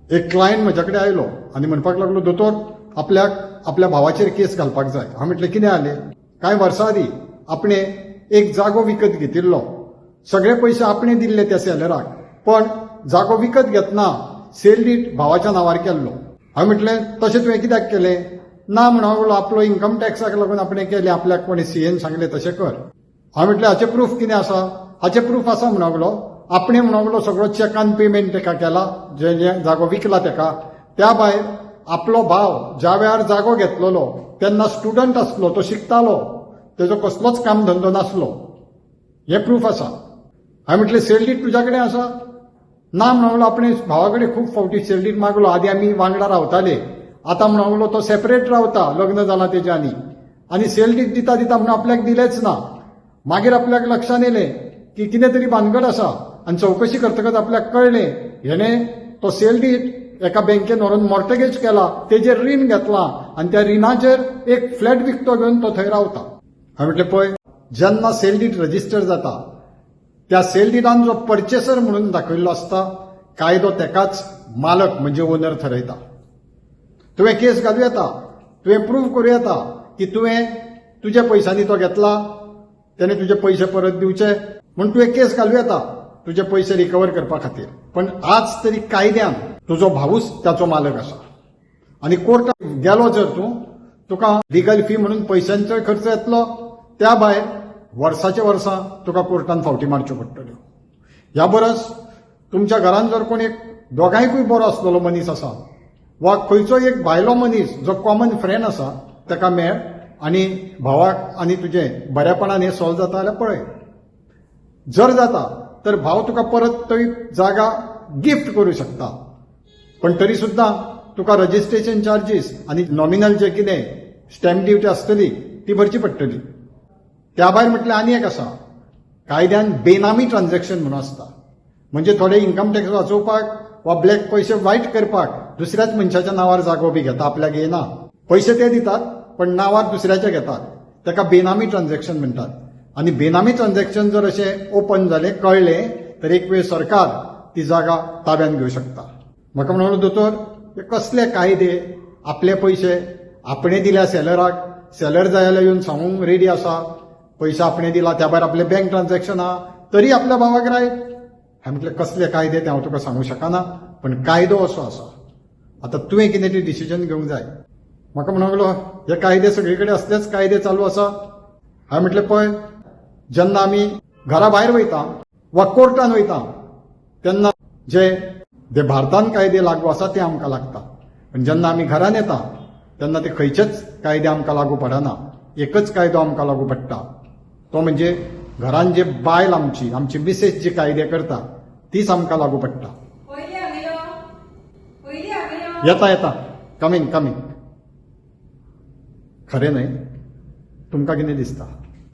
एक क्लायंट म्हजे कडेन आयलो आनी म्हणपाक लागलो, दोतोर आपल्याक आपल्या भावाचेर केस घालपाक जाय. हांव म्हटलें कितें जालें? कांय वर्सां आदीं आपणे एक जागो विकत घेतिल्लो. सगळे पयशे आपणे दिल्ले त्या सेलराक, पण जागो विकत घेतना सेल डीड भावाच्या नांवार केल्लो. हांवें म्हटलें तशें तुवें कित्याक केलें? ना म्हणून लागलो, आपलो इन्कम टॅक्साक लागून आपणें केलें, आपल्याक कोणी सीएन सांगलें तशें कर. हांवें म्हटलें हाचें प्रूफ कितें आसा? हाचें प्रूफ आसा म्हणून लागलो, आपणे म्हणून लागलो सगळो चॅकान पेमेंट ताका केला, जे जागो विकला ताका. त्या भायर आपलो भाव ज्या वेळार जागो घेतलेलो तेन्ना स्टुडंट आसलो, तो शिकतालो, तेजो कसलोच काम धंदो नासलो. हें प्रूफ आसा. हांवें म्हटलें सेल डीड तुज्या कडेन आसा? ना म्हणून लागलो, आपणे भावा कडेन खूब फावटी सेल डीड मागलो. आदीं आमी वांगडा रावताले, आतां म्हणून लागलो तो सेपरेट रावता, लग्न जालां तेजें आनी सेल डीड दिता दिता म्हणून आपल्याक दिलेंच ना. मागीर आपल्याक लक्षांत येलें की कितें तरी भानगड आसा आनी चवकशी करतकच आपल्याक कळलें हेणें तो सेल डीड एका बँकेन व्हरून मॉर्टगेज केला, तेजेर रीण घेतलां आनी त्या रिणाचेर एक फ्लॅट विकतो घेवन तो थंय रावता. हांवें म्हटलें पळय, जेन्ना सेल डीड रजिस्टर जाता त्या सेल डीडान जो पर्चेसर म्हणून दाखयल्लो आसता, कायदो तेकाच मालक म्हणजे ओनर ठरयता. तुवें केस घालूं येता, तुवें प्रूव्ह करूं येता की तुवें तुज्या पयशांनी तो घेतला, तेणे तुजे पयशे परत दिवचे म्हूण तुवें केस घालूं येता तुजे पयशे रिकवर करपा खातीर. पण आज तरी कायद्यान तुजो भाऊच त्याचो मालक आसा आनी कोर्टात गेलो जर तुका लिगल फी म्हणून पयशांचो खर्च येतलो, त्या भायर वर्साचे वर्सां तुका कोर्टान फावटी मारच्यो पडटल्यो. ह्या परस तुमच्या घरान जर कोण एक दोगांयकूय बरो आसलेलो मनीस आसा वा खंयचो एक भायलो मनीस जो कॉमन फ्रेंड आसा ताका मेळ आनी भावाक आनी तुजें बऱ्यापणान हें सॉल्व जाता जाल्यार पळय. जर जाता तर भाव तुका परत थंय जागा गिफ्ट करूं शकता, पण तरी सुद्दां तुका रजिस्ट्रेशन चार्जीस आनी नॉमिनल जे कितें स्टॅम्प ड्युटी आसतली ती भरची पडटली. त्या भायर म्हटलें आनी एक आसा, कायद्यान बेनामी ट्रान्झॅक्शन म्हणून आसता. म्हणजे थोडे इन्कम टॅक्स वाचोवपाक वा ब्लॅक पयशे वायट करपाक दुसऱ्याच मनशाच्या नांवार जागो बी घेता, आपल्याक येना. पयशे ते दितात पण नांवार दुसऱ्याचे घेतात, ताका बेनामी ट्रान्झॅक्शन म्हणटात. आनी बेनामी ट्रान्झॅक्शन जर अशें ओपन जालें, कळलें, तर एक वेळ सरकार ती जागा ताब्यान घेवं शकता. म्हाका म्हणून दोतोर हे कसले कायदे? आपले पयशे आपणे दिल्या सेलराक, सेलर जाय जाल्यार येवन सांगूंक रेडी आसा पयशे आपणे दिला, त्या भायर आपले बँक ट्रान्झॅक्शन आहा, तरी आपल्या भावाक रायट. हांवें म्हटलें कसले कायदे ते हांव तुका सांगूं शकना, पण कायदो असो आसा. आतां तुवें कितें ती डिसिजन घेवंक जाय. म्हाका म्हणूंक लागलो हे कायदे सगळे कडेन असलेच कायदे चालू आसा. हांवें म्हटलें पळय, जेन्ना आमी घरा भायर वयता वा कोर्टान वयता तेन्ना जे भारतान कायदे लागू आसा ते आमकां लागता, पण जेन्ना आमी घरान येता तेन्ना ते खंयचेच कायदे आमकां लागू पडना. एकच कायदो आमकां लागू पडटा, तो म्हणजे घरान जे बायल आमची मिसेस जे कायदे करता तीच आमकां लागू पडटा. येता कमिंग. खरें न्हय? तुमकां कितें दिसता?